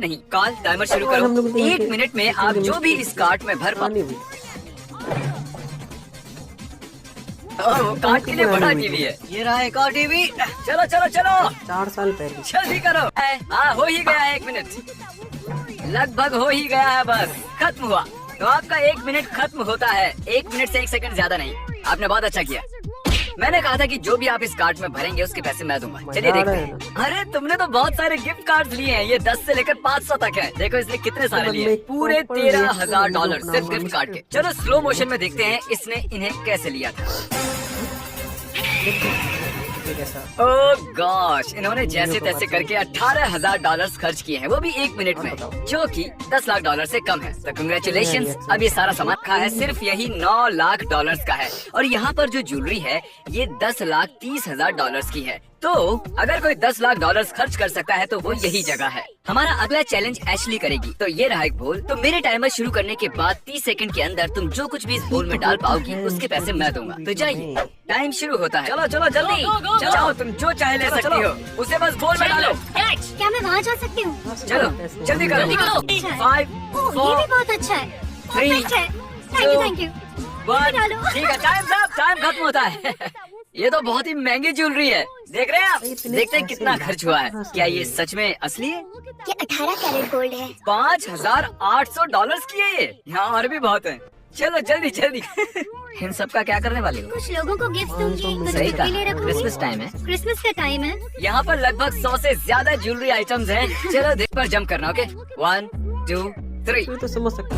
नहीं। Call timer शुरू करो। 1 मिनट में आप जो भी इस कार्ट में भर पाओ। कार्ट के लिए बड़ा टीवी है। ये रहा एक और टीवी। चलो चलो चलो 4 साल पहले। जल्दी करो। हाँ हो ही गया 1 मिनट, लगभग हो ही गया है, बस खत्म हुआ। तो आपका 1 मिनट खत्म होता है। 1 मिनट से 1 सेकंड ज्यादा नहीं। आपने बहुत अच्छा किया। मैंने कहा था कि जो भी आप इस कार्ड में भरेंगे उसके पैसे मैं दूंगा। चलिए देखते हैं। अरे तुमने तो बहुत सारे गिफ्ट कार्ड लिए हैं। ये 10 से लेकर 500 तक है। देखो इसने कितने सारे लिए, पूरे $13,000 सिर्फ गिफ्ट कार्ड के। चलो स्लो मोशन में देखते हैं इसने इन्हें कैसे लिया था। ओह गॉश, इन्होंने जैसे तैसे करके $18,000 खर्च किए हैं, वो भी 1 मिनट में, जो कि $10 लाख से कम है। तो कंग्रेचुलेशन। अब ये सारा सामान का है, सिर्फ यही $9 लाख का है। और यहाँ पर जो ज्वेलरी है ये $10,30,000 की है। तो अगर कोई $10 लाख खर्च कर सकता है तो वो यही जगह है। हमारा अगला चैलेंज एशली करेगी। तो ये रहा एक बोल। तो मेरे टाइमर शुरू करने के बाद 30 सेकंड के अंदर तुम जो कुछ भी इस बोल में डाल पाओगी उसके पैसे मैं दूंगा। तो जाइए, टाइम शुरू होता है। चलो चलो जल्दी जाओ, तुम जो चाहे ले सकती हो, उसे बस बोल में डालो। क्या मैं वहाँ जा सकती हूँ? चलो जल्दी करो। 5 ये भी बहुत अच्छा है। 3 थैंक यू। 1। ठीक है, टाइम खत्म होता है। ये तो बहुत ही महंगी ज्वेलरी है। देख रहे हैं आप? देखते हैं कितना खर्च हुआ है। क्या ये सच में असली है? ये 18 कैरेट गोल्ड है। $5,800 की है ये। यहाँ और भी बहुत है। चलो जल्दी जल्दी। इन सब का क्या करने वाले हो? कुछ लोगों को गिफ्ट दूंगी, कुछ सही खुद के लिए कहा, रखूंगी। क्रिसमस टाइम है। क्रिसमस का टाइम है। यहाँ पर लगभग 100 से ज्यादा ज्वेलरी आइटम्स हैं। चलो देख पर जंप करना। ओके 1 2 3। तो समझ सकते।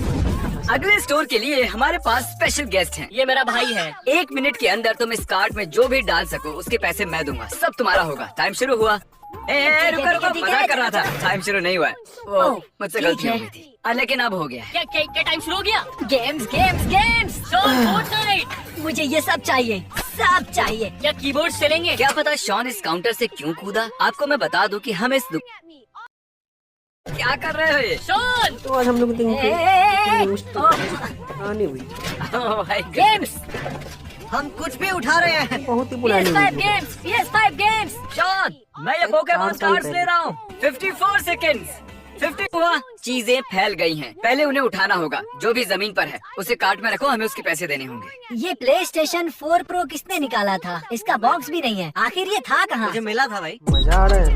अगले स्टोर के लिए हमारे पास स्पेशल गेस्ट हैं। ये मेरा भाई है। 1 मिनट के अंदर तुम इस कार्ट में जो भी डाल सको उसके पैसे मैं दूंगा। सब तुम्हारा होगा। टाइम शुरू हुआ। रुको मजाक कर रहा था। टाइम शुरू नहीं हुआ है। ओह मुझसे गलती हो गई थी। लेकिन अब हो गया है। क्या टाइम शुरू हो गया? गेम्स। मुझे ये सब चाहिए, सब चाहिए। क्या कीबोर्ड चलेंगे? क्या पता शॉन इस काउंटर से क्यों कूदा। आपको मैं बता दूं कि हम इस क्या कर रहे हो ये? शॉन! तो आज हम लोग गेम्स, हम कुछ भी उठा रहे हैं। बहुत ही पुरानी PS5 गेम्स। शॉन, मैं ये पोकेमॉन कार्ड्स ले रहा हूँ। 54 सेकेंड्स। 50 हुआ। चीजें फैल गई हैं। पहले उन्हें उठाना होगा। जो भी जमीन पर है उसे कार्ट में रखो, हमें उसके पैसे देने होंगे। ये PlayStation 4 Pro किसने निकाला था? इसका बॉक्स भी नहीं है। आखिर ये था कहाँ? मुझे मिला था भाई। मजा आ रहा है।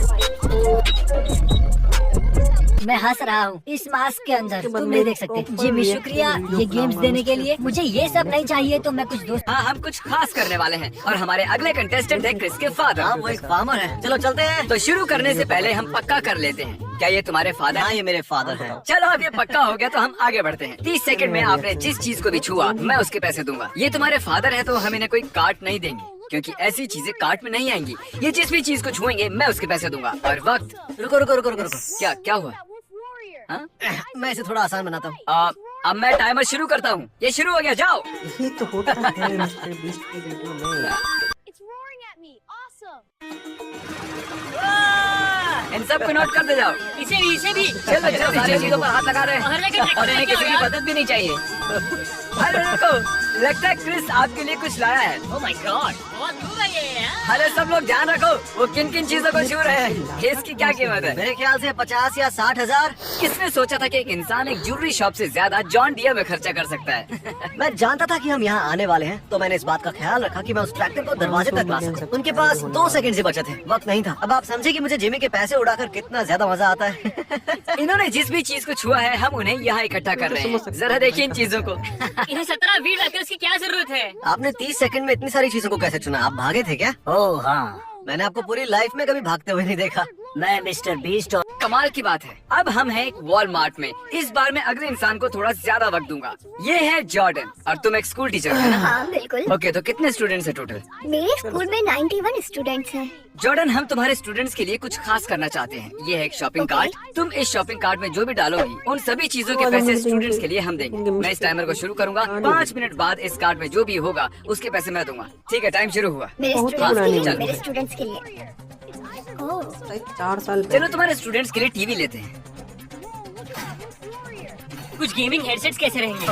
मैं हंस रहा हूँ इस मास्क के अंदर, तुम नहीं देख सकते। जिमी शुक्रिया ये गेम्स देने के लिए। मुझे ये सब नहीं चाहिए तो मैं कुछ दोस्त। हाँ, हम कुछ खास करने वाले हैं और हमारे अगले कंटेस्टेंट है क्रिस के फादर। हाँ, वो एक फार्मर है। चलो चलते हैं। तो शुरू करने से पहले हम पक्का कर लेते हैं। क्या ये तुम्हारे फादर? हाँ, ये मेरे फादर हैं। चलो अब ये पक्का हो गया तो हम आगे बढ़ते हैं। 30 सेकंड में आपने जिस चीज को भी छुआ मैं उसके पैसे दूंगा। ये तुम्हारे फादर है तो हम इन्हें कोई कार्ट नहीं देंगे क्योंकि ऐसी चीजें कार्ट में नहीं आएंगी। ये जिस भी चीज को छुएंगे मैं उसके पैसे दूंगा। और वक्त रुको। क्या हुआ? हाँ? मैं इसे थोड़ा आसान बनाता हूँ। अब मैं टाइमर शुरू करता हूँ। ये शुरू हो गया, जाओ। ये तो होता है मिस्टर बीस्ट की वीडियो में। इन सब को नोट करते जाओ। इसे भी। चलो सारी चीजों पर हाथ लगा रहे हैं और इन्हें किसी की मदद भी नहीं चाहिए। अरे देखो, लगता है क्रिस आपके लिए कुछ लाया है। Oh my God, बहुत दूर है ये। अरे सब लोग ध्यान रखो, वो किन किन चीजों को छू रहे हैं। इसकी क्या कीमत है? मेरे ख्याल से 50 या 60 हजार। किसने सोचा था कि एक इंसान एक ज्वेलरी शॉप से ज्यादा जॉन डियर में खर्चा कर सकता है? मैं जानता था कि हम यहाँ आने वाले हैं तो मैंने इस बात का ख्याल रखा कि मैं उस ट्रैक्टर को दरवाजे तक ला सकूं। उनके पास 2 सेकंड से बचे थे, वक्त नहीं था। अब आप समझे कि मुझे जिमी के पैसे उड़ाकर कितना ज्यादा मजा आता है। इन्होंने जिस भी चीज को छुआ है हम उन्हें यहाँ इकट्ठा कर रहे हैं। जरा देखिए इन चीजों को। इन्हें 17 वीट रखकर उसकी क्या जरूरत है? आपने 30 सेकंड में इतनी सारी चीजों को कैसे चुना? आप भागे थे क्या? ओह हाँ, मैंने आपको पूरी लाइफ में कभी भागते हुए नहीं देखा। मैं मिस्टर बीस्ट। और कमाल की बात है, अब हम हैं एक वॉलमार्ट में। इस बार मैं अगले इंसान को थोड़ा ज्यादा वक्त दूंगा। ये है जॉर्डन और तुम एक स्कूल टीचर हो ना? हाँ बिल्कुल। ओके, तो कितने स्टूडेंट्स हैं टोटल? मेरे स्कूल में 91 स्टूडेंट्स हैं। जॉर्डन, हम तुम्हारे स्टूडेंट्स के लिए कुछ खास करना चाहते हैं। ये है एक शॉपिंग कार्ट। तुम इस शॉपिंग कार्ट में जो भी डालोगी उन सभी चीजों के पैसे स्टूडेंट्स के लिए हम देंगे। मैं इस टाइमर को शुरू करूंगा। 5 मिनट बाद इस कार्ट में जो भी होगा उसके पैसे मैं दूंगा। ठीक है, टाइम शुरू हुआ। मेरे स्टूडेंट्स के लिए। ओह, 4 साल चलो तुम्हारे स्टूडेंट्स के लिए टीवी लेते हैं। कुछ गेमिंग हेडसेट्स कैसे रहेंगे?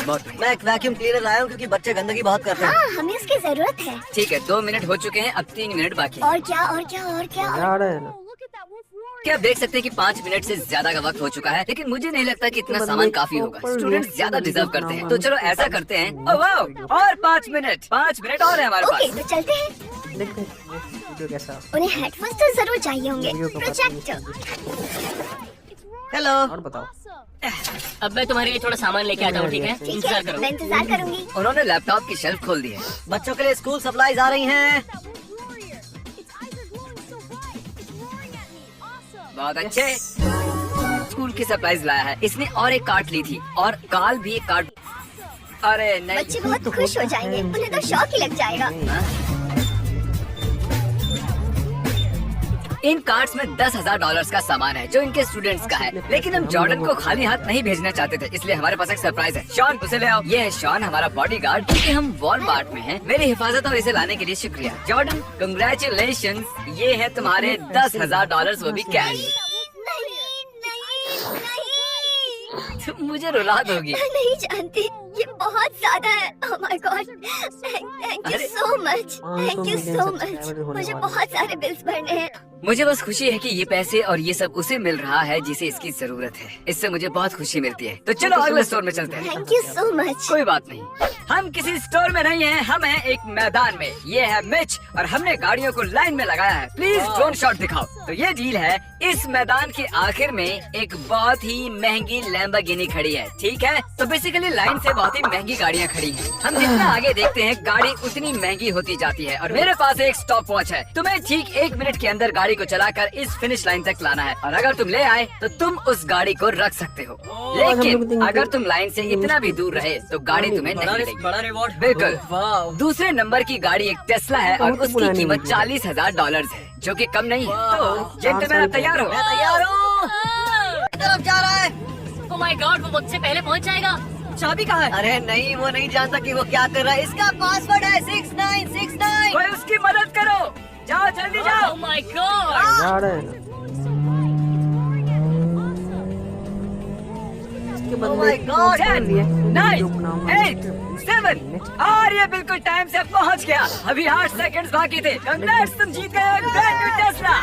बहुत। मैं एक वैक्यूम क्लीनर लाया हूँ क्योंकि बच्चे गंदगी बहुत करते हैं। हाँ हमें उसकी जरूरत है। ठीक है, 2 मिनट हो चुके हैं, अब 3 मिनट बाकी। और क्या? मजा आ रहा है ना। क्या आप देख सकते हैं कि 5 मिनट से ज्यादा का वक्त हो चुका है, लेकिन मुझे नहीं लगता कि इतना सामान काफी होगा। स्टूडेंट्स ज्यादा डिजर्व करते हैं, तो चलो ऐसा करते हैं। ओह वाह, और 5 मिनट और है हमारे ओके पास। तो चलते हैं। देखते हैं वो वीडियो कैसा। उन्हें हेडफोन्स तो जरूर चाहिए होंगे। वीडियो को प्रोजेक्टर। हेलो। और बताओ। अब मैं तुम्हारे लिए थोड़ा सामान लेके आता हूँ, ठीक है? ठीक इंतजार है, करो। मैं इंतजार करूंगी। उन्होंने लैपटॉप की शेल्फ खोल दी है। बच्चों के लिए स्कूल सप्लाईज आ रही हैं। बहुत अच्छे। स्कूल की सप्लाईज लाया है। इसने और एक कार्ट ली थी और काल भी एक कार्ट। अरे नहीं, बच्चे बहुत खुश हो जाएंगे, उन्हें तो शौक ही लग जाएगा। इन कार्ड्स में $10,000 का सामान है जो इनके स्टूडेंट्स का है, लेकिन हम जॉर्डन को खाली हाथ नहीं भेजना चाहते थे, इसलिए हमारे पास एक सरप्राइज है। शॉन, उसे ले आओ। ये है शॉन, हमारा बॉडीगार्ड, क्योंकि हम वॉलमार्ट में हैं। मेरी हिफाजत और इसे लाने के लिए शुक्रिया। जॉर्डन, कंग्रेचुलेशंस, ये है तुम्हारे $10,000, वो भी कैश। नहीं, तुम मुझे रुला दोगी। नहीं जानती, ये बहुत ज्यादा है। Oh my God, thank you so much, thank you so much. मुझे बहुत सारे बिल्स भरने हैं। मुझे बस खुशी है कि ये पैसे और ये सब उसे मिल रहा है जिसे इसकी जरूरत है। इससे मुझे बहुत खुशी मिलती है। तो चलो अगले स्टोर में चलते हैं। Thank you so much. कोई बात नहीं, हम किसी स्टोर में नहीं हैं, हम हैं एक मैदान में। ये है मिच और हमने गाड़ियों को लाइन में लगाया है। प्लीज ड्रोन शॉट दिखाओ। तो ये डील है, इस मैदान के आखिर में एक बहुत ही महंगी लैम्बोर्गिनी खड़ी है, ठीक है? तो बेसिकली लाइन से बहुत ही महंगी गाड़ियाँ खड़ी हैं। हम जितना आगे देखते हैं गाड़ी उतनी महंगी होती जाती है। और मेरे पास एक स्टॉप वॉच है। तुम्हें ठीक 1 मिनट के अंदर गाड़ी को चलाकर इस फिनिश लाइन तक लाना है, और अगर तुम ले आए तो तुम उस गाड़ी को रख सकते हो। लेकिन अगर तुम लाइन से इतना भी दूर रहे तो गाड़ी तुम्हें नहीं मिलेगी। बड़ा रिवॉर्ड। बिल्कुल। वाह। दूसरे नंबर की गाड़ी एक टेस्ला है और उसकी कीमत $40,000 है, जो कि कम नहीं है। तो जेंटलमैन, आप तैयार हो? मैं तैयार हूँ। तरफ जा रहा है। ओह माय गॉड, वो मुझसे पहले पहुँच जाएगा। चाबी कहाँ है? अरे नहीं, वो नहीं जानता कि वो क्या कर रहा है। इसका पासवर्ड है 6969। कोई उसकी मदद करो। जाओ, जल्दी जाओ। Oh my God. जा रहे हैं। इसके Oh बदले my God, 10, 9, 8, 7 और ये बिल्कुल टाइम से पहुंच गया। अभी 8 सेकंड्स बाकी थे। Congrats, तुम जीत गए एक ब्रांड न्यू टेस्ला।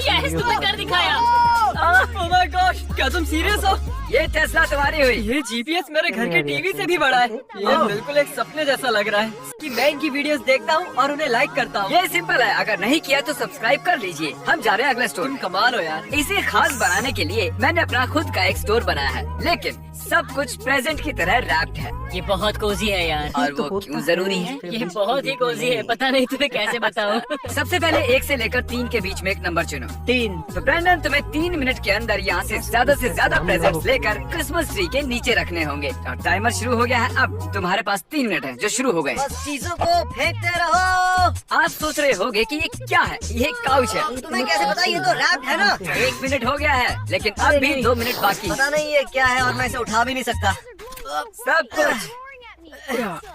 यस, तुमने कर दिखाया। ओह माय गॉड, क्या तुम सीरियस हो? ये टेस्ला तुम्हारी हुई। ये जीपीएस मेरे घर के टीवी से भी बड़ा है। ये बिल्कुल एक सपने जैसा लग रहा है कि मैं इनकी वीडियोस देखता हूँ और उन्हें लाइक करता हूँ। ये सिंपल है, अगर नहीं किया तो सब्सक्राइब कर लीजिए। हम जा रहे हैं अगले स्टोर तुम में। कमाल हो यार। इसे खास बनाने के लिए मैंने अपना खुद का एक स्टोर बनाया है, लेकिन सब कुछ प्रेजेंट की तरह रैप्ड है। ये बहुत कोजी है यार। और वो क्यों जरूरी है? ये बहुत ही कोजी है, पता नहीं तुम्हें कैसे बताऊं। सबसे पहले 1 से लेकर 3 के बीच में एक नंबर चुनो। 3। तो ब्रेंडन, तुम्हें 3 मिनट के अंदर यहाँ से ज्यादा प्रेजेंट्स लेकर क्रिसमस ट्री के नीचे रखने होंगे। और टाइमर शुरू हो गया है। अब तुम्हारे पास 3 मिनट है जो शुरू हो गए। बस चीजों को फेंकते रहो। आप सोच रहे होगे कि ये क्या है? ये काउच है। तुम्हें कैसे पता? ये तो रैप्ड है ना। 1 मिनट हो गया है, लेकिन अब भी 2 मिनट बाकी। पता नहीं ये क्या है और मैं इसे उठा भी नहीं सकता। सब कुछ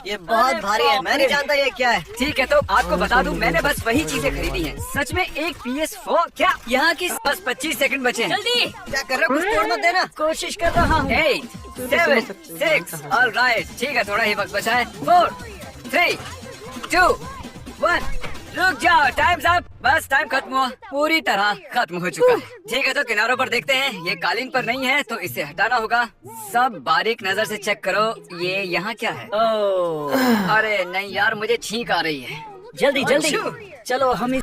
ये बहुत भारी है, मैं नहीं जानता ये क्या है। ठीक है, तो आपको बता दूं, मैंने बस वही चीजें खरीदी हैं। सच में एक PS4 क्या? यहाँ की बस 25 सेकंड बचे हैं। जल्दी। क्या कर रहे हो? कुछ तोड़ मत देना। कोशिश कर रहा हूँ। 8, 7, 6, ऑलराइट, ठीक है, थोड़ा ही वक्त बचा है। 4, 3, 2, 1, रुक जाओ, टाइम्स अप। बस टाइम खत्म हुआ, पूरी तरह खत्म हो चुका है। ठीक है, तो किनारों पर देखते हैं। ये कालीन पर नहीं है तो इसे हटाना होगा। सब बारीक नजर से चेक करो। ये यहाँ क्या है? ओह, अरे नहीं यार, मुझे छींक आ रही है। जल्दी जल्दी। चलो, हम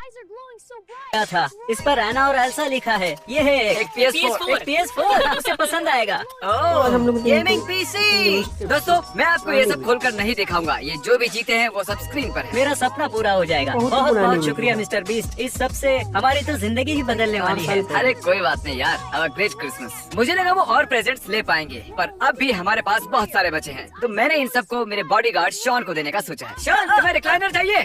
क्या था? इस पर एना और एल्सा लिखा है। ये है एक PS4। एक PS4। उसे पसंद आएगा। हम लोग गेमिंग पीसी। दोस्तों, मैं आपको ये सब खोलकर नहीं दिखाऊंगा। ये जो भी जीते हैं वो सब स्क्रीन पर है। मेरा सपना पूरा हो जाएगा। बहुत बहुत पुरानी बहुत वीडियो। शुक्रिया मिस्टर बीस्ट। इस सब से हमारी तो जिंदगी ही बदलने वाली है। अरे कोई बात नहीं यार, हैव अ ग्रेट क्रिसमस। मुझे लगा वो और प्रेजेंट्स ले पाएंगे, पर अब भी हमारे पास बहुत सारे बचे हैं, तो मैंने इन सबको मेरे बॉडीगार्ड शॉन को देने का सोचा है। शॉन, तुम्हें रिक्लाइनर चाहिए?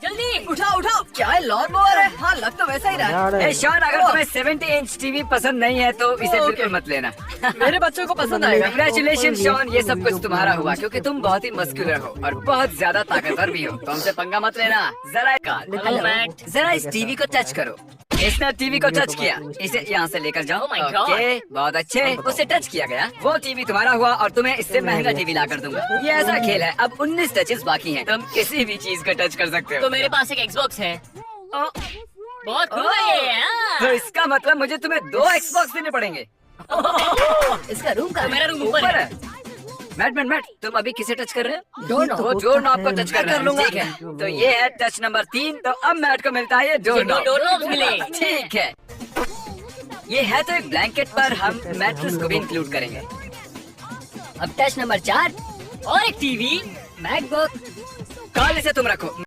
जल्दी उठाओ उठाओ। क्या है, लॉन मोवर है? हाँ, लग तो वैसा ही रहा जा रहा है। है। ए शॉन, अगर तुम्हें 70 इंच टीवी पसंद नहीं है तो इसे बिल्कुल मत लेना। मेरे बच्चों को पसंद आएगा। कंग्रेचुलेशन शॉन, ये सब कुछ तुम्हारा हुआ क्योंकि तुम बहुत ही मस्कुलर हो और बहुत ज्यादा ताकतवर भी हो, तो हमसे पंगा मत लेना। Hello, Matt. जरा इस टीवी को टच करो। इसने टीवी को टच किया, इसे यहाँ से लेकर जाओ। Oh my God. ओके, बहुत अच्छे। उसे टच किया गया, वो टीवी तुम्हारा हुआ और तुम्हें इससे महंगा टीवी ला कर दूंगा। ये ऐसा खेल है, अब 19 टचेस बाकी हैं, तुम किसी भी चीज को टच कर सकते तो हो। मेरे पास एक Xbox है। बहुत cool है ये, हाँ। तो इसका मतलब मुझे तुम्हें 2 Xbox देने पड़ेंगे। इसका रूम का मेरा रूम ऊपर है। मैट तुम अभी किसे टच कर रहे हो? डोर वो डोर नॉब को टच कर लूंगा। ठीक है, तो ये है टच नंबर 3। तो अब मैट को मिलता है ये डोर नॉब। डोर नॉब्स मिले। ठीक है, ये है तो एक ब्लैंकेट पर हम मैट्रेस को भी इंक्लूड करेंगे। अब टच नंबर 4 और एक टीवी। मैकबुक। कॉल इसे तुम रखो।